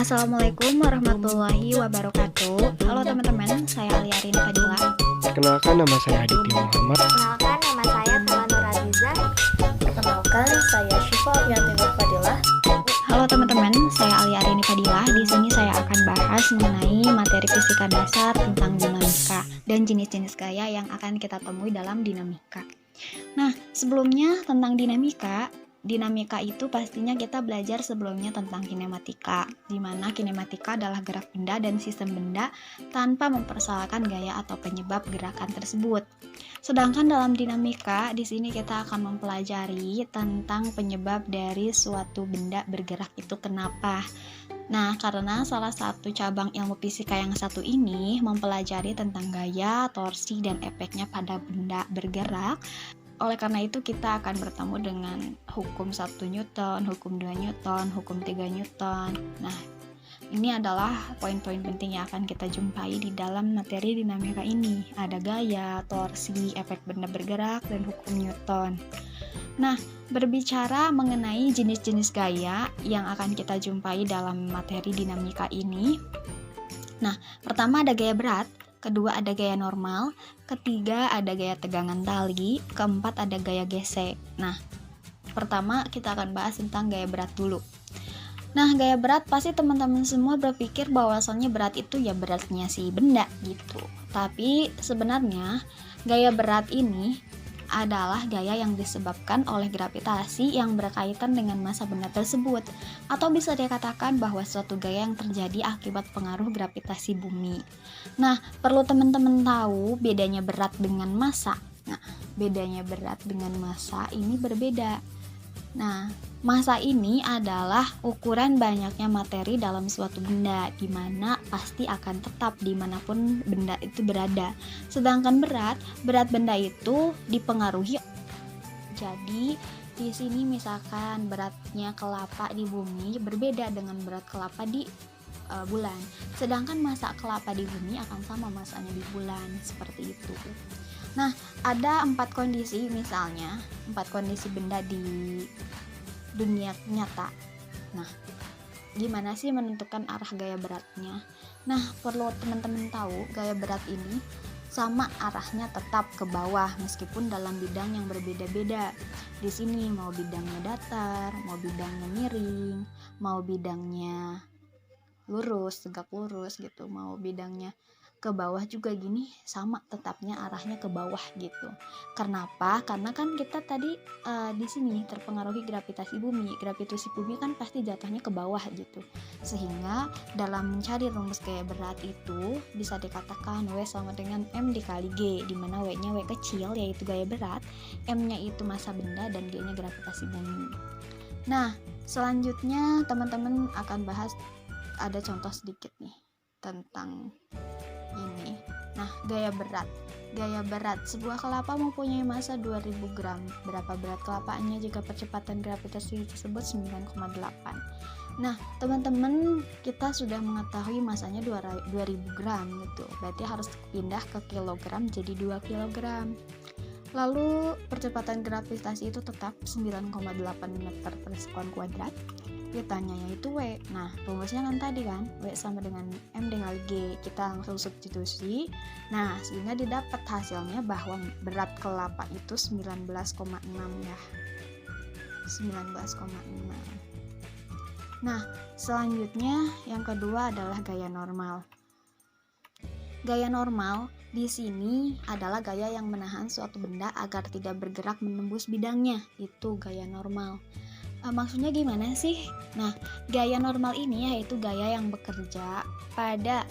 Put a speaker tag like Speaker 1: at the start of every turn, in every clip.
Speaker 1: Assalamualaikum warahmatullahi wabarakatuh. Halo teman-teman, saya Aliarin Fadila.
Speaker 2: Kenalkan, nama saya Aditya Muhammad.
Speaker 3: Kenalkan, nama saya Fela Nuradiza.
Speaker 4: Kenalkan, saya Syifa Afiatin Fadilah.
Speaker 1: Halo teman-teman, saya Aliarin Fadila. Di sini saya akan bahas mengenai materi fisika dasar tentang dinamika dan jenis-jenis gaya yang akan kita temui dalam dinamika. Nah, sebelumnya tentang dinamika itu pastinya kita belajar sebelumnya tentang kinematika, di mana kinematika adalah gerak benda dan sistem benda tanpa mempersoalkan gaya atau penyebab gerakan tersebut. Sedangkan dalam dinamika, di sini kita akan mempelajari tentang penyebab dari suatu benda bergerak itu kenapa. Nah, karena salah satu cabang ilmu fisika yang satu ini mempelajari tentang gaya, torsi, dan efeknya pada benda bergerak. Oleh karena itu kita akan bertemu dengan hukum 1 Newton, hukum 2 Newton, hukum 3 Newton. Nah, ini adalah poin-poin penting yang akan kita jumpai di dalam materi dinamika ini. Ada gaya, torsi, efek benda bergerak, dan hukum Newton. Nah, berbicara mengenai jenis-jenis gaya yang akan kita jumpai dalam materi dinamika ini. Nah, pertama ada gaya berat. Kedua ada gaya normal, ketiga ada gaya tegangan tali, keempat ada gaya gesek. Nah, pertama kita akan bahas tentang gaya berat dulu. Nah, gaya berat pasti teman-teman semua berpikir bahwasannya berat itu ya beratnya si benda gitu. Tapi sebenarnya gaya berat ini adalah gaya yang disebabkan oleh gravitasi yang berkaitan dengan massa benda tersebut, atau bisa dikatakan bahwa suatu gaya yang terjadi akibat pengaruh gravitasi bumi. Nah, perlu teman-teman tahu bedanya berat dengan massa. Nah, bedanya berat dengan massa ini berbeda. Nah, massa ini adalah ukuran banyaknya materi dalam suatu benda, di mana pasti akan tetap dimanapun benda itu berada. Sedangkan berat benda itu dipengaruhi. Jadi di sini misalkan beratnya kelapa di bumi berbeda dengan berat kelapa di bulan. Sedangkan massa kelapa di bumi akan sama massanya di bulan, seperti itu. Nah, ada 4 kondisi, misalnya 4 kondisi benda di dunia nyata. Nah, gimana sih menentukan arah gaya beratnya? Nah, perlu teman-teman tahu, gaya berat ini sama arahnya tetap ke bawah meskipun dalam bidang yang berbeda-beda. Di sini mau bidangnya datar, mau bidangnya miring, mau bidangnya lurus, tegak lurus gitu, mau bidangnya ke bawah juga gini, sama tetapnya arahnya ke bawah gitu. Kenapa? Karena kan kita tadi di sini terpengaruhi gravitasi bumi. Gravitasi bumi kan pasti jatuhnya ke bawah gitu. Sehingga dalam mencari rumus gaya berat itu bisa dikatakan W sama dengan M dikali G, di mana W-nya W kecil yaitu gaya berat, M-nya itu massa benda, dan G-nya gravitasi bumi. Nah, selanjutnya teman-teman akan bahas, ada contoh sedikit nih tentang ini. Nah, gaya berat. Gaya berat, sebuah kelapa mempunyai massa 2000 gram. Berapa berat kelapanya jika percepatan gravitasi tersebut 9,8? Nah, teman-teman, kita sudah mengetahui massanya 2000 gram gitu. Berarti harus pindah ke kilogram jadi 2 kilogram. Lalu percepatan gravitasi itu tetap 9,8 meter per sekon kuadrat. Ditanya yaitu W. Nah, rumusnya kan tadi kan, W sama dengan M dikali G. Kita langsung substitusi. Nah, sehingga didapat hasilnya bahwa berat kelapa itu 19,6 ya. 19,6. Nah, selanjutnya yang kedua adalah gaya normal. Gaya normal di sini adalah gaya yang menahan suatu benda agar tidak bergerak menembus bidangnya. Itu gaya normal. Maksudnya gimana sih? Nah, gaya normal ini yaitu gaya yang bekerja pada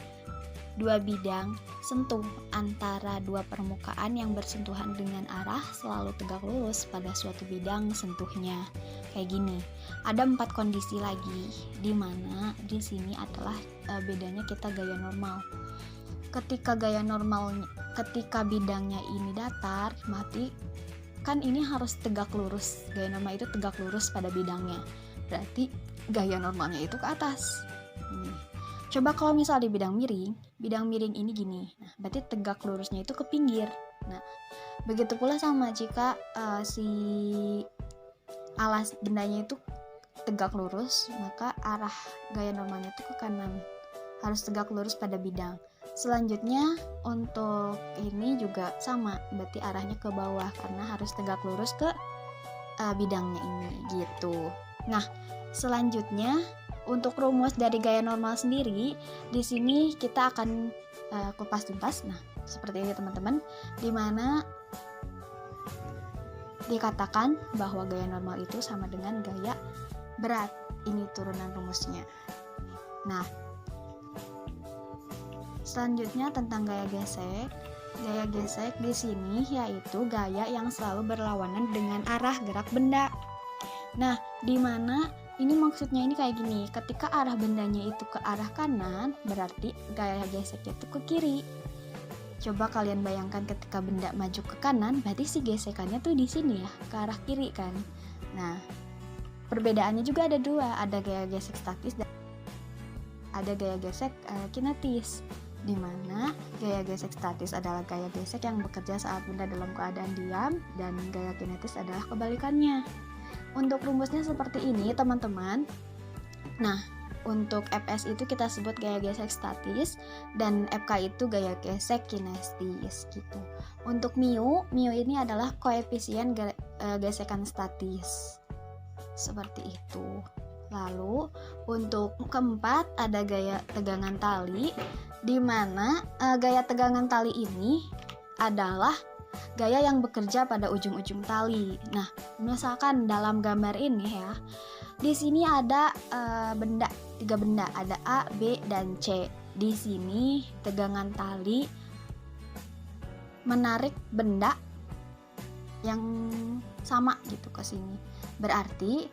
Speaker 1: 2 bidang sentuh antara 2 permukaan yang bersentuhan dengan arah selalu tegak lurus pada suatu bidang sentuhnya. Kayak gini. Ada 4 kondisi lagi, di mana di sini adalah bedanya kita gaya normal. Ketika bidangnya ini datar, mati kan ini harus tegak lurus. Gaya normal itu tegak lurus pada bidangnya. Berarti gaya normalnya itu ke atas. Coba kalau misal di bidang miring ini gini. Nah, berarti tegak lurusnya itu ke pinggir. Nah, begitu pula sama jika si alas bendanya itu tegak lurus, maka arah gaya normalnya itu ke kanan. Harus tegak lurus pada bidang. Selanjutnya untuk ini juga sama, berarti arahnya ke bawah karena harus tegak lurus ke bidangnya ini gitu. Nah, selanjutnya untuk rumus dari gaya normal sendiri, di sini kita akan kupas tuntas. Nah, seperti ini teman-teman, dimana dikatakan bahwa gaya normal itu sama dengan gaya berat. Ini turunan rumusnya. Nah, selanjutnya tentang gaya gesek. Gaya gesek di sini yaitu gaya yang selalu berlawanan dengan arah gerak benda. Nah, di mana ini maksudnya ini kayak gini, ketika arah bendanya itu ke arah kanan, berarti gaya geseknya itu ke kiri. Coba kalian bayangkan ketika benda maju ke kanan, berarti si gesekannya tuh di sini ya, ke arah kiri kan. Nah, perbedaannya juga ada dua, ada gaya gesek statis dan ada gaya gesek kinetis. Di mana gaya gesek statis adalah gaya gesek yang bekerja saat benda dalam keadaan diam, dan gaya kinetis adalah kebalikannya. Untuk rumusnya seperti ini teman-teman. Nah, untuk Fs itu kita sebut gaya gesek statis dan Fk itu gaya gesek kinetis gitu. Untuk mu ini adalah koefisien gesekan statis. Seperti itu. Lalu untuk keempat ada gaya tegangan tali, di mana gaya tegangan tali ini adalah gaya yang bekerja pada ujung-ujung tali. Nah, misalkan dalam gambar ini ya, di sini ada tiga benda, ada A, B, dan C. Di sini tegangan tali menarik benda yang sama gitu ke sini. Berarti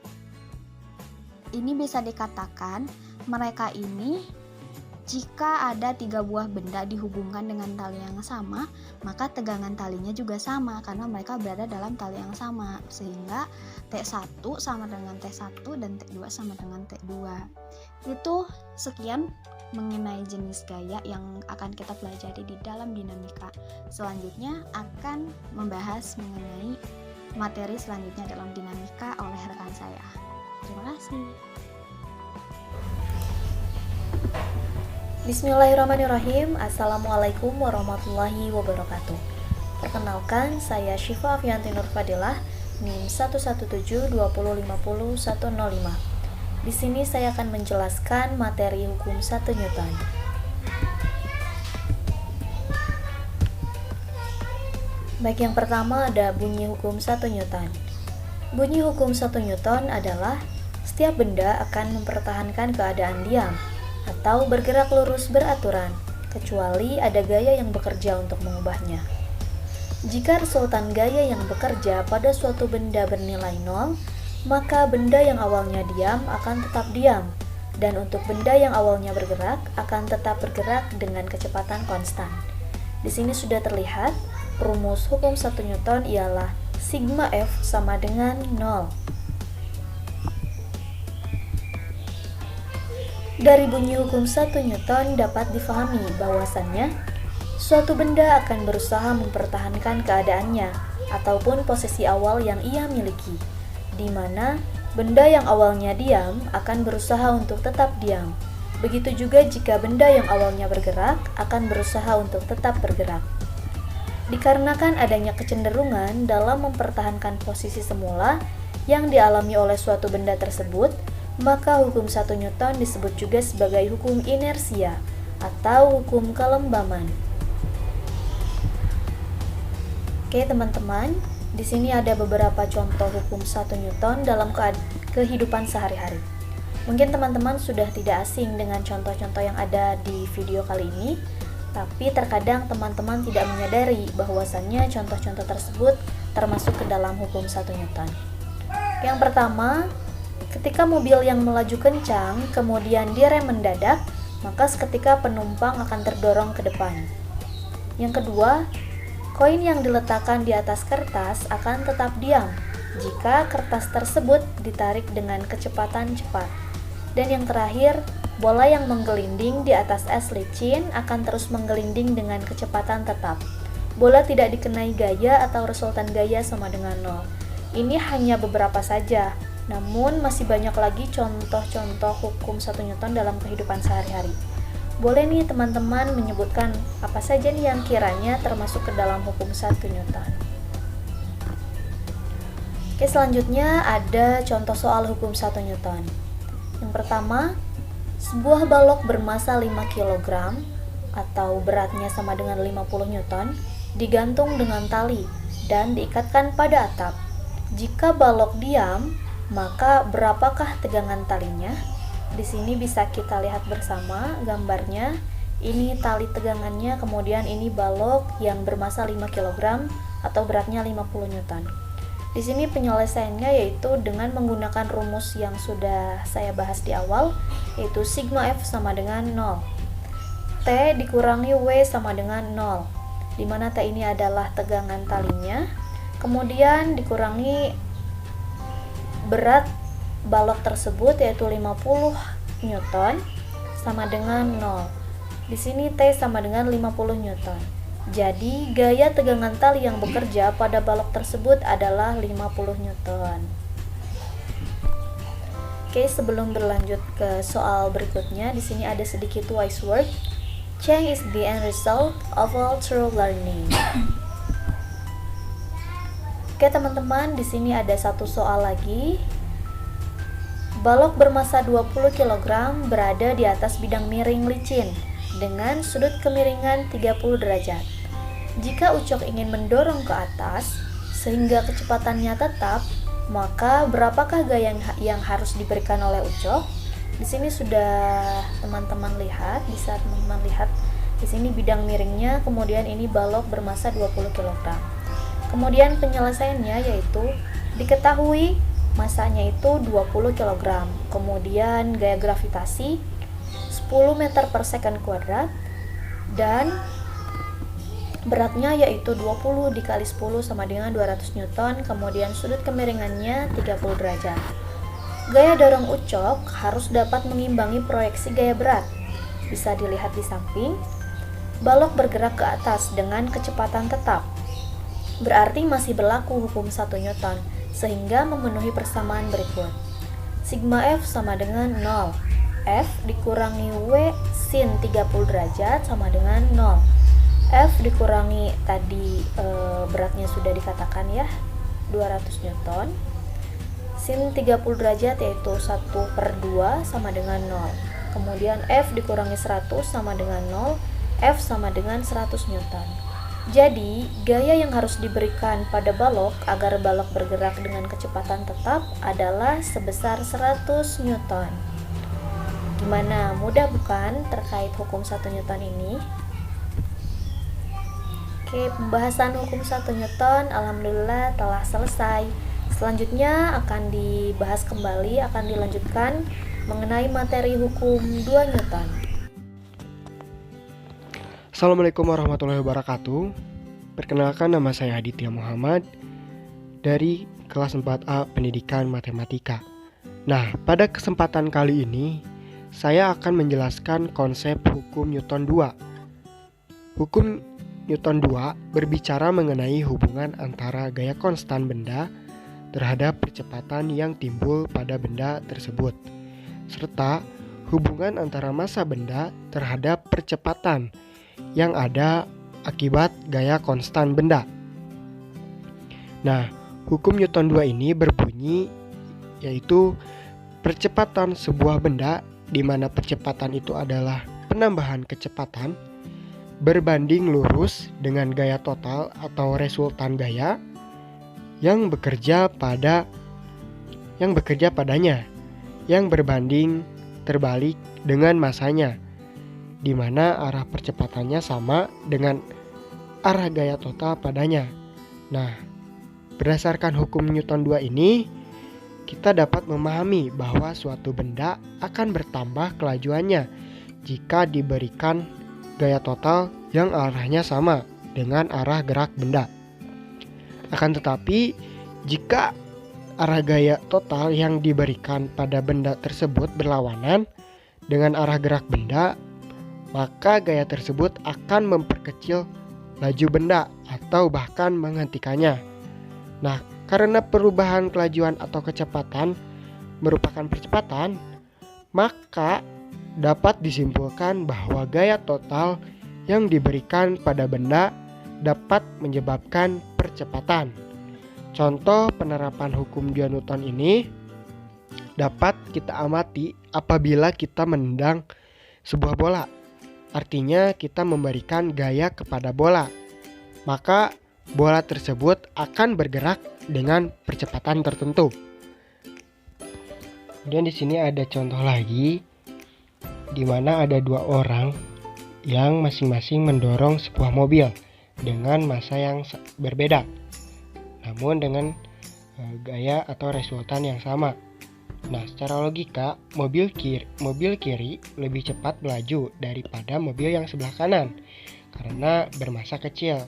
Speaker 1: ini bisa dikatakan mereka ini jika ada 3 buah benda dihubungkan dengan tali yang sama, maka tegangan talinya juga sama karena mereka berada dalam tali yang sama, sehingga T1 sama dengan T1 dan T2 sama dengan T2. Itu sekian mengenai jenis gaya yang akan kita pelajari di dalam dinamika. Selanjutnya akan membahas mengenai materi selanjutnya dalam dinamika oleh rekan saya. Terima kasih.
Speaker 4: Bismillahirrahmanirrahim. Assalamualaikum warahmatullahi wabarakatuh. Perkenalkan, saya Syifa Afianti Nur Fadilah, NIM 1172050 105. Di sini saya akan menjelaskan materi hukum 1 Newton. Baik, yang pertama ada bunyi hukum 1 Newton. Bunyi hukum 1 Newton adalah setiap benda akan mempertahankan keadaan diam atau bergerak lurus beraturan, kecuali ada gaya yang bekerja untuk mengubahnya. Jika resultan gaya yang bekerja pada suatu benda bernilai 0, maka benda yang awalnya diam akan tetap diam, dan untuk benda yang awalnya bergerak akan tetap bergerak dengan kecepatan konstan. Di sini sudah terlihat, rumus hukum 1 Newton ialah sigma F sama dengan 0. Dari bunyi hukum 1 Newton dapat difahami bahwasannya suatu benda akan berusaha mempertahankan keadaannya ataupun posisi awal yang ia miliki, di mana benda yang awalnya diam akan berusaha untuk tetap diam. Begitu juga jika benda yang awalnya bergerak akan berusaha untuk tetap bergerak. Dikarenakan adanya kecenderungan dalam mempertahankan posisi semula yang dialami oleh suatu benda tersebut, maka hukum 1 Newton disebut juga sebagai hukum inersia atau hukum kelembaman. Oke teman-teman, di sini ada beberapa contoh hukum 1 Newton dalam kehidupan sehari-hari. Mungkin teman-teman sudah tidak asing dengan contoh-contoh yang ada di video kali ini, tapi terkadang teman-teman tidak menyadari bahwasannya contoh-contoh tersebut termasuk ke dalam hukum 1 Newton. Yang pertama, ketika mobil yang melaju kencang kemudian direm mendadak, maka seketika penumpang akan terdorong ke depan. Yang kedua, koin yang diletakkan di atas kertas akan tetap diam jika kertas tersebut ditarik dengan kecepatan cepat. Dan yang terakhir, bola yang menggelinding di atas es licin akan terus menggelinding dengan kecepatan tetap. Bola tidak dikenai gaya atau resultan gaya sama dengan 0. Ini hanya beberapa saja. Namun masih banyak lagi contoh-contoh hukum 1 Newton dalam kehidupan sehari-hari. Boleh nih teman-teman menyebutkan apa saja nih yang kiranya termasuk ke dalam hukum 1 Newton. Oke, selanjutnya ada contoh soal hukum 1 Newton. Yang pertama, sebuah balok bermasa 5 kg atau beratnya sama dengan 50 Newton digantung dengan tali dan diikatkan pada atap. Jika balok diam, maka berapakah tegangan talinya? Di sini bisa kita lihat bersama gambarnya. Ini tali tegangannya, kemudian ini balok yang bermasa 5 kg atau beratnya 50 Newton. Di sini penyelesaiannya yaitu dengan menggunakan rumus yang sudah saya bahas di awal, yaitu sigma F sama dengan 0. T dikurangi W sama dengan 0, di mana T ini adalah tegangan talinya, kemudian dikurangi berat balok tersebut yaitu 50 Newton sama dengan 0. Di sini T sama dengan 50 Newton. Jadi gaya tegangan tali yang bekerja pada balok tersebut adalah 50 Newton. Oke, sebelum berlanjut ke soal berikutnya, di sini ada sedikit wise word. Change is the end result of all true learning. Oke teman-teman, di sini ada satu soal lagi. Balok bermasa 20 kg berada di atas bidang miring licin dengan sudut kemiringan 30 derajat. Jika Ucok ingin mendorong ke atas sehingga kecepatannya tetap, maka berapakah gaya yang harus diberikan oleh Ucok? Di sini sudah teman-teman lihat, bisa teman-teman lihat di sini bidang miringnya, kemudian ini balok bermasa 20 kg. Kemudian penyelesaiannya yaitu diketahui masanya itu 20 kg. Kemudian gaya gravitasi 10 meter per second kuadrat dan beratnya yaitu 20 dikali 10 sama dengan 200 Newton, kemudian sudut kemiringannya 30 derajat. Gaya dorong Ucok harus dapat mengimbangi proyeksi gaya berat. Bisa dilihat di samping. Balok bergerak ke atas dengan kecepatan tetap. Berarti masih berlaku hukum 1 Newton, sehingga memenuhi persamaan berikut. Sigma F sama dengan 0. F dikurangi W sin 30 derajat sama dengan 0. F dikurangi tadi beratnya sudah dikatakan ya, 200 Newton. Sin 30 derajat yaitu 1/2 sama dengan 0. Kemudian F dikurangi 100 sama dengan 0. F sama dengan 100 Newton. Jadi, gaya yang harus diberikan pada balok agar balok bergerak dengan kecepatan tetap adalah sebesar 100 Newton. Gimana? Mudah bukan terkait hukum 1 Newton ini? Oke, pembahasan hukum 1 Newton alhamdulillah telah selesai. Selanjutnya akan dibahas kembali, akan dilanjutkan mengenai materi hukum 2 Newton.
Speaker 2: Assalamualaikum warahmatullahi wabarakatuh. Perkenalkan, nama saya Aditya Muhammad dari kelas 4A Pendidikan Matematika. Nah, pada kesempatan kali ini saya akan menjelaskan konsep hukum Newton 2. Hukum Newton 2 berbicara mengenai hubungan antara gaya konstan benda terhadap percepatan yang timbul pada benda tersebut, serta hubungan antara massa benda terhadap percepatan yang ada akibat gaya konstan benda. Nah, hukum Newton 2 ini berbunyi yaitu percepatan sebuah benda di mana percepatan itu adalah penambahan kecepatan berbanding lurus dengan gaya total atau resultan gaya yang bekerja padanya yang berbanding terbalik dengan masanya, di mana arah percepatannya sama dengan arah gaya total padanya. Nah, berdasarkan hukum Newton 2 ini, kita dapat memahami bahwa suatu benda akan bertambah kelajuannya jika diberikan gaya total yang arahnya sama dengan arah gerak benda. Akan tetapi, jika arah gaya total yang diberikan pada benda tersebut berlawanan dengan arah gerak benda, maka gaya tersebut akan memperkecil laju benda atau bahkan menghentikannya. Nah, karena perubahan kelajuan atau kecepatan merupakan percepatan, maka dapat disimpulkan bahwa gaya total yang diberikan pada benda dapat menyebabkan percepatan. Contoh penerapan hukum 2 Newton ini dapat kita amati apabila kita menendang sebuah bola. Artinya kita memberikan gaya kepada bola, maka bola tersebut akan bergerak dengan percepatan tertentu. Kemudian di sini ada contoh lagi di mana ada 2 orang yang masing-masing mendorong sebuah mobil dengan massa yang berbeda, namun dengan gaya atau resultan yang sama. Nah, secara logika, mobil kiri lebih cepat melaju daripada mobil yang sebelah kanan karena bermassa kecil,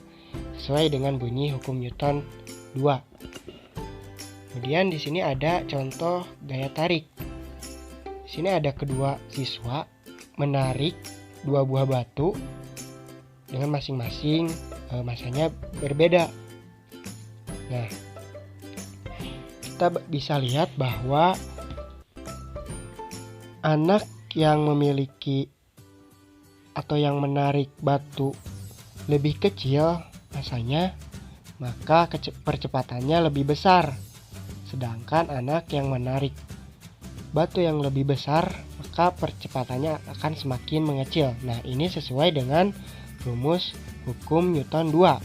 Speaker 2: sesuai dengan bunyi hukum Newton 2. Kemudian di sini ada contoh gaya tarik. Di sini ada kedua siswa menarik 2 buah batu dengan masing-masing massanya berbeda. Nah, kita bisa lihat bahwa anak yang memiliki atau yang menarik batu lebih kecil massanya, maka percepatannya lebih besar. Sedangkan anak yang menarik batu yang lebih besar, maka percepatannya akan semakin mengecil. Nah, ini sesuai dengan rumus hukum Newton 2,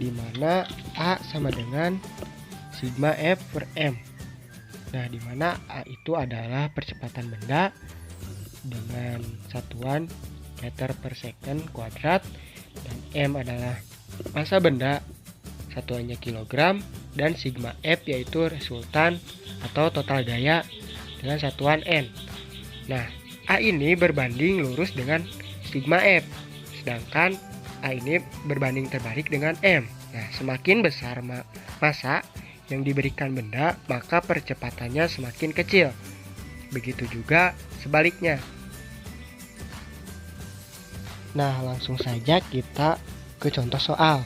Speaker 2: di mana A sama dengan sigma F per M. Nah, di mana A itu adalah percepatan benda dengan satuan meter per second kuadrat, dan M adalah massa benda, satuannya kilogram, dan sigma F yaitu resultan atau total gaya dengan satuan N. Nah, A ini berbanding lurus dengan sigma F, sedangkan A ini berbanding terbalik dengan M. Nah, semakin besar massa yang diberikan benda, maka percepatannya semakin kecil. Begitu juga sebaliknya. Nah, langsung saja kita ke contoh soal.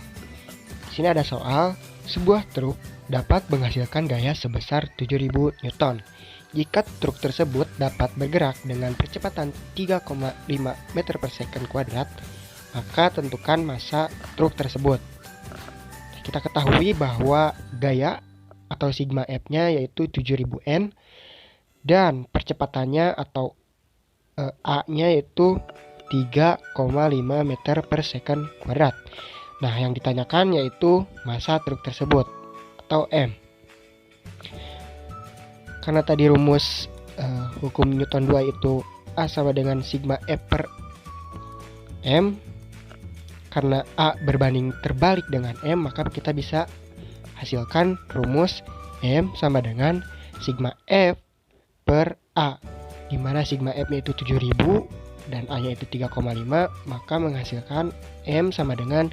Speaker 2: Di sini ada soal, sebuah truk dapat menghasilkan gaya sebesar 7000 Newton. Jika truk tersebut dapat bergerak dengan percepatan 3,5 meter per second kuadrat, maka tentukan massa truk tersebut. Kita ketahui bahwa gaya atau sigma F-nya yaitu 7000 N, dan percepatannya atau A-nya yaitu 3,5 meter per second kuadrat. Nah, yang ditanyakan yaitu massa truk tersebut atau M. Karena tadi rumus hukum Newton 2 itu A sama dengan sigma F per M, karena A berbanding terbalik dengan M, maka kita bisa hasilkan rumus M sama dengan sigma F per A, di mana sigma F-nya itu 7000 dan A-nya itu 3,5, maka menghasilkan M sama dengan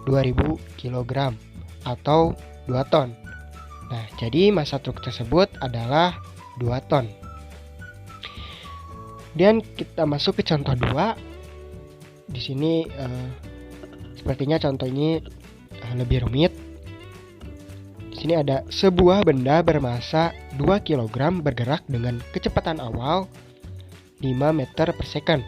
Speaker 2: 2000 kg atau 2 ton. Nah, jadi massa truk tersebut adalah 2 ton. Dan kita masuk ke contoh 2. Di sini sepertinya contoh ini lebih rumit. Di sini ada sebuah benda bermassa 2 kg bergerak dengan kecepatan awal 5 meter per second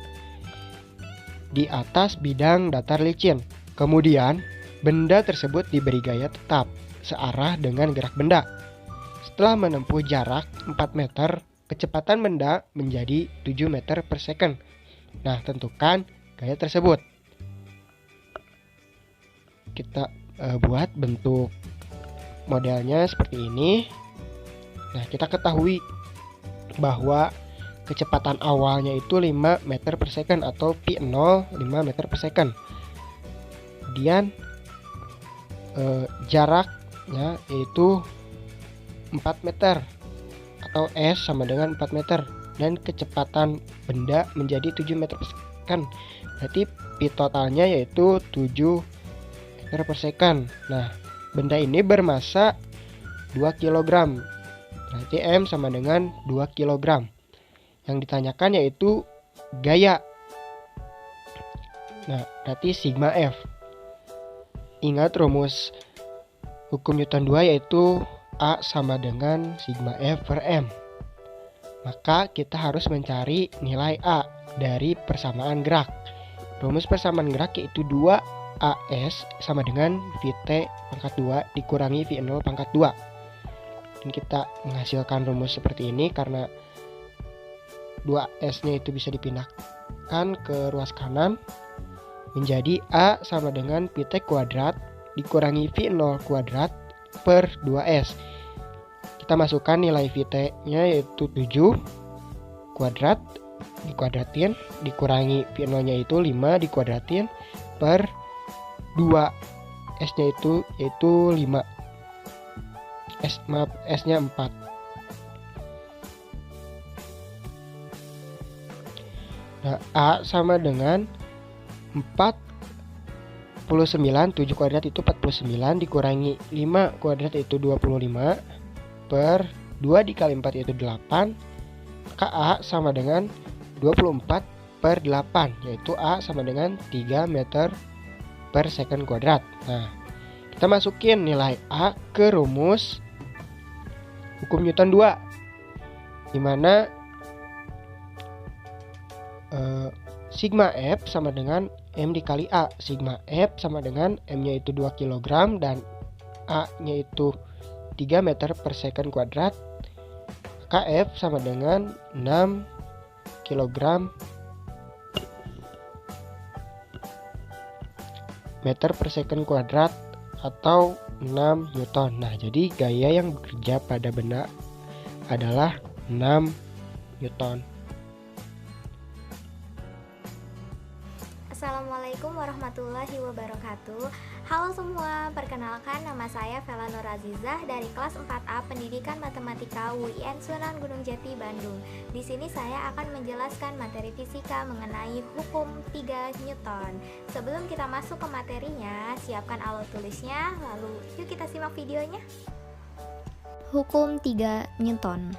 Speaker 2: di atas bidang datar licin. Kemudian, benda tersebut diberi gaya tetap searah dengan gerak benda. Setelah menempuh jarak 4 meter, kecepatan benda menjadi 7 meter per second. Nah, tentukan gaya tersebut. Kita buat bentuk modelnya seperti ini. Nah, kita ketahui bahwa kecepatan awalnya itu 5 meter per second atau P0 5 meter per second. Kemudian jaraknya yaitu 4 meter atau S sama dengan 4 meter, dan kecepatan benda menjadi 7 meter per second. Berarti P totalnya yaitu 7 meter per second. Nah, benda ini bermassa 2 kg. Berarti M sama dengan 2 kg. Yang ditanyakan yaitu gaya. Nah, berarti sigma F. Ingat rumus hukum Newton 2 yaitu A sama dengan sigma F per M. Maka kita harus mencari nilai A dari persamaan gerak. Rumus persamaan gerak yaitu 2AS sama dengan VT pangkat 2 dikurangi V0 pangkat 2. Dan kita menghasilkan rumus seperti ini karena 2S-nya itu bisa dipindahkan ke ruas kanan menjadi A sama dengan VT kuadrat dikurangi V0 kuadrat per 2S. Kita masukkan nilai VT-nya yaitu 7 kuadrat dikuadratin dikurangi V0-nya itu 5 dikuadratin per 2 S-nya itu yaitu 5. S-nya 4. Nah, A sama dengan 49, 7 kuadrat itu 49 dikurangi 5 kuadrat itu 25 per 2 dikali 4 yaitu 8. Maka A sama dengan 24 per 8, yaitu A sama dengan 3 meter per second kuadrat. Nah, kita masukin nilai A ke rumus hukum Newton 2, dimana sigma F sama dengan M dikali A. Sigma F sama dengan M-nya itu 2 kg dan A-nya itu 3 meter per second kuadrat. Maka F sama dengan 6 kg meter per second kuadrat atau 6 Newton. Nah, jadi gaya yang bekerja pada benda adalah 6 Newton.
Speaker 3: Assalamualaikum warahmatullahi wabarakatuh. Halo semua, perkenalkan nama saya Vela Nur Azizah dari kelas 4A Pendidikan Matematika UIN Sunan Gunung Jati, Bandung. Di sini saya akan menjelaskan materi fisika mengenai hukum 3 Newton. Sebelum kita masuk ke materinya, siapkan alat tulisnya, lalu yuk kita simak videonya.
Speaker 1: Hukum 3 Newton.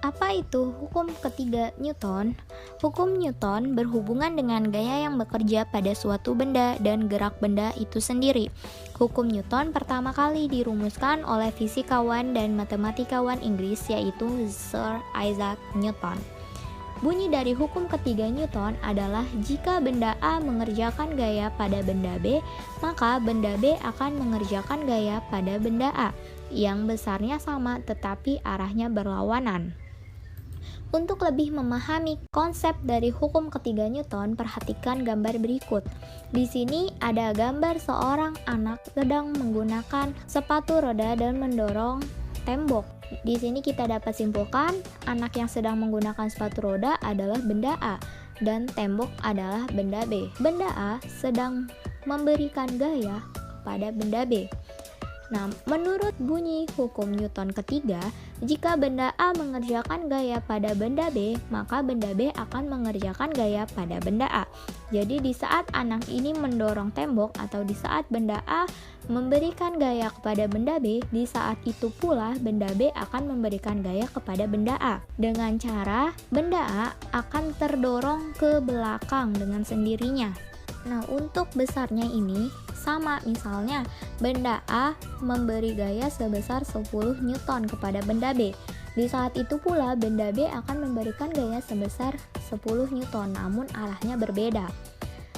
Speaker 1: Apa itu hukum ketiga Newton? Hukum Newton berhubungan dengan gaya yang bekerja pada suatu benda dan gerak benda itu sendiri. Hukum Newton pertama kali dirumuskan oleh fisikawan dan matematikawan Inggris yaitu Sir Isaac Newton. Bunyi dari hukum ketiga Newton adalah jika benda A mengerjakan gaya pada benda B, maka benda B akan mengerjakan gaya pada benda A yang besarnya sama tetapi arahnya berlawanan. Untuk lebih memahami konsep dari hukum ketiga Newton, perhatikan gambar berikut. Di sini ada gambar seorang anak sedang menggunakan sepatu roda dan mendorong tembok. Di sini kita dapat simpulkan anak yang sedang menggunakan sepatu roda adalah benda A dan tembok adalah benda B. Benda A sedang memberikan gaya kepada benda B. Nah, menurut bunyi hukum Newton ketiga, jika benda A mengerjakan gaya pada benda B, maka benda B akan mengerjakan gaya pada benda A. Jadi di saat anak ini mendorong tembok atau di saat benda A memberikan gaya kepada benda B, di saat itu pula benda B akan memberikan gaya kepada benda A. Dengan cara benda A akan terdorong ke belakang dengan sendirinya. Nah, untuk besarnya ini sama, misalnya benda A memberi gaya sebesar 10 Newton kepada benda B. Di saat itu pula benda B akan memberikan gaya sebesar 10 Newton, namun arahnya berbeda.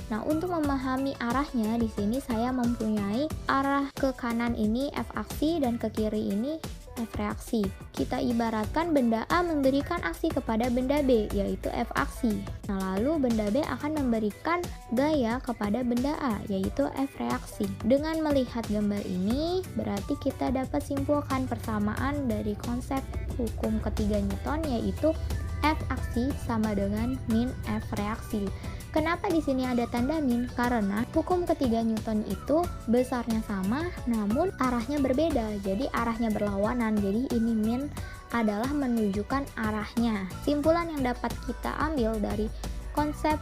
Speaker 1: Nah, untuk memahami arahnya di sini saya mempunyai arah ke kanan ini F aksi dan ke kiri ini F reaksi. Kita ibaratkan benda A memberikan aksi kepada benda B, yaitu F aksi. Nah, lalu benda B akan memberikan gaya kepada benda A, yaitu F reaksi. Dengan melihat gambar ini, berarti kita dapat simpulkan persamaan dari konsep hukum ketiga Newton, yaitu F aksi sama dengan min F reaksi. Kenapa di sini ada tanda min? Karena hukum ketiga Newton itu besarnya sama, namun arahnya berbeda. Jadi arahnya berlawanan. Jadi ini min adalah menunjukkan arahnya. Simpulan yang dapat kita ambil dari konsep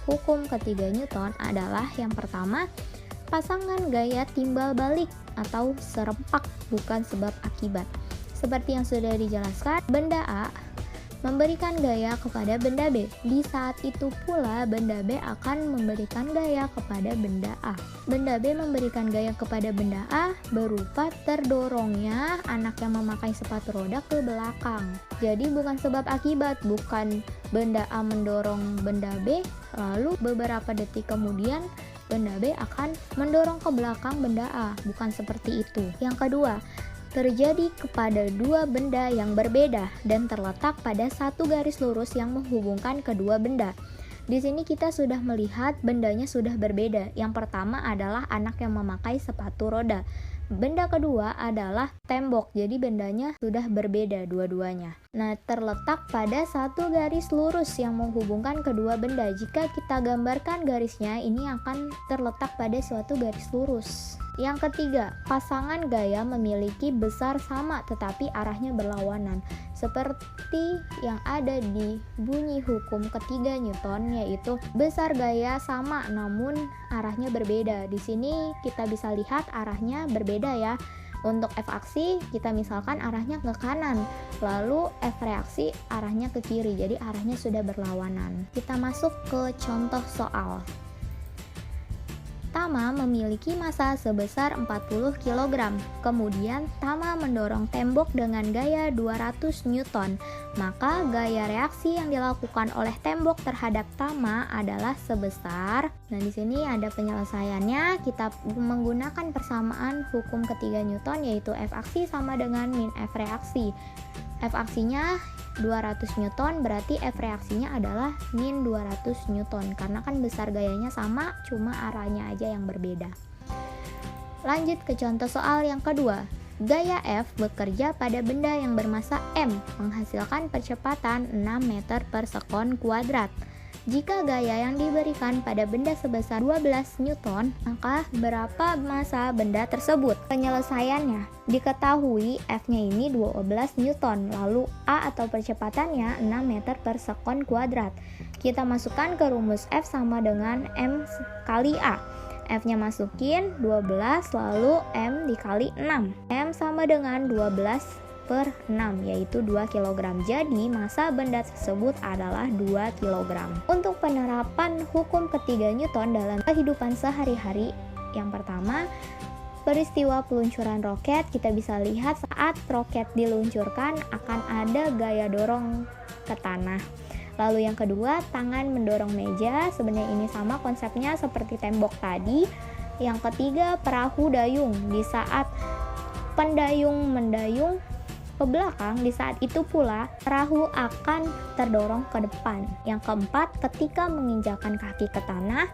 Speaker 1: hukum ketiga Newton adalah yang pertama, pasangan gaya timbal balik atau serempak bukan sebab akibat. Seperti yang sudah dijelaskan, benda A
Speaker 3: memberikan gaya kepada benda B. Di saat itu pula benda B akan memberikan gaya kepada benda A. Benda B memberikan gaya kepada benda A berupa terdorongnya anak yang memakai sepatu roda ke belakang. Jadi bukan sebab akibat, bukan benda A mendorong benda B, lalu beberapa detik kemudian benda B akan mendorong ke belakang benda A, bukan seperti itu. Yang kedua, terjadi kepada dua benda yang berbeda dan terletak pada satu garis lurus yang menghubungkan kedua benda. Di sini kita sudah melihat bendanya sudah berbeda. Yang pertama adalah anak yang memakai sepatu roda. Benda kedua adalah tembok, jadi bendanya sudah berbeda dua-duanya. Nah, terletak pada satu garis lurus yang menghubungkan kedua benda. Jika kita gambarkan garisnya, ini akan terletak pada suatu garis lurus. Yang ketiga, pasangan gaya memiliki besar sama tetapi arahnya berlawanan. Seperti yang ada di bunyi hukum ketiga Newton, yaitu besar gaya sama namun arahnya berbeda. Di sini kita bisa lihat arahnya berbeda ya. Untuk F aksi kita misalkan arahnya ke kanan, lalu F reaksi arahnya ke kiri, jadi arahnya sudah berlawanan. Kita masuk ke contoh soal. Tama memiliki massa sebesar 40 kg. Kemudian Tama mendorong tembok dengan gaya 200 Newton. Maka gaya reaksi yang dilakukan oleh tembok terhadap Tama adalah sebesar. Nah, di sini ada penyelesaiannya. Kita menggunakan persamaan hukum ketiga Newton, yaitu F aksi sama dengan min F reaksi. F aksinya 200 Newton, berarti F reaksinya adalah min 200 Newton, karena kan besar gayanya sama, cuma arahnya aja yang berbeda. Lanjut ke contoh soal yang kedua. Gaya F bekerja pada benda yang bermassa M, menghasilkan percepatan 6 meter per sekon kuadrat. Jika gaya yang diberikan pada benda sebesar 12 Newton, maka berapa massa benda tersebut? Penyelesaiannya, diketahui F-nya ini 12 Newton, lalu A atau percepatannya 6 meter per sekon kuadrat. Kita masukkan ke rumus F sama dengan M kali A. F-nya masukin 12, lalu M dikali 6. M sama dengan 12 per 6, yaitu 2 kg. Jadi massa benda tersebut adalah 2 kg. Untuk penerapan hukum ketiga Newton dalam kehidupan sehari-hari, yang pertama, peristiwa peluncuran roket, kita bisa lihat saat roket diluncurkan akan ada gaya dorong ke tanah. Lalu yang kedua, tangan mendorong meja, sebenarnya ini sama konsepnya seperti tembok tadi. Yang ketiga, perahu dayung, di saat pendayung mendayung ke belakang, di saat itu pula perahu akan terdorong ke depan. Yang keempat, ketika menginjakan kaki ke tanah.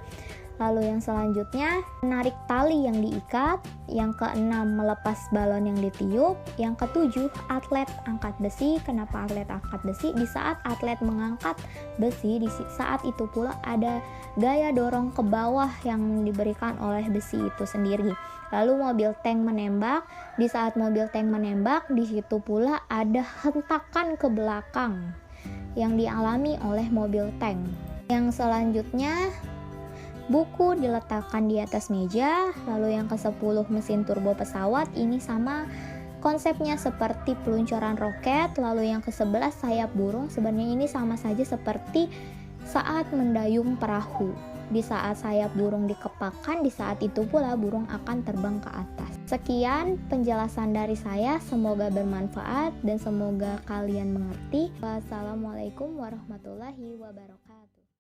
Speaker 3: Lalu yang selanjutnya, menarik tali yang diikat. Yang keenam, melepas balon yang ditiup. Yang ketujuh, atlet angkat besi. Kenapa atlet angkat besi? Di saat atlet mengangkat besi, di saat itu pula ada gaya dorong ke bawah yang diberikan oleh besi itu sendiri. Lalu mobil tank menembak. Di saat mobil tank menembak, di situ pula ada hentakan ke belakang yang dialami oleh mobil tank. Yang selanjutnya, buku diletakkan di atas meja. Lalu yang ke-10, mesin turbo pesawat, ini sama konsepnya seperti peluncuran roket. Lalu yang ke-11, sayap burung, sebenarnya ini sama saja seperti saat mendayung perahu. Di saat sayap burung dikepakkan, di saat itu pula burung akan terbang ke atas. Sekian penjelasan dari saya, semoga bermanfaat dan semoga kalian mengerti. Wassalamualaikum warahmatullahi wabarakatuh.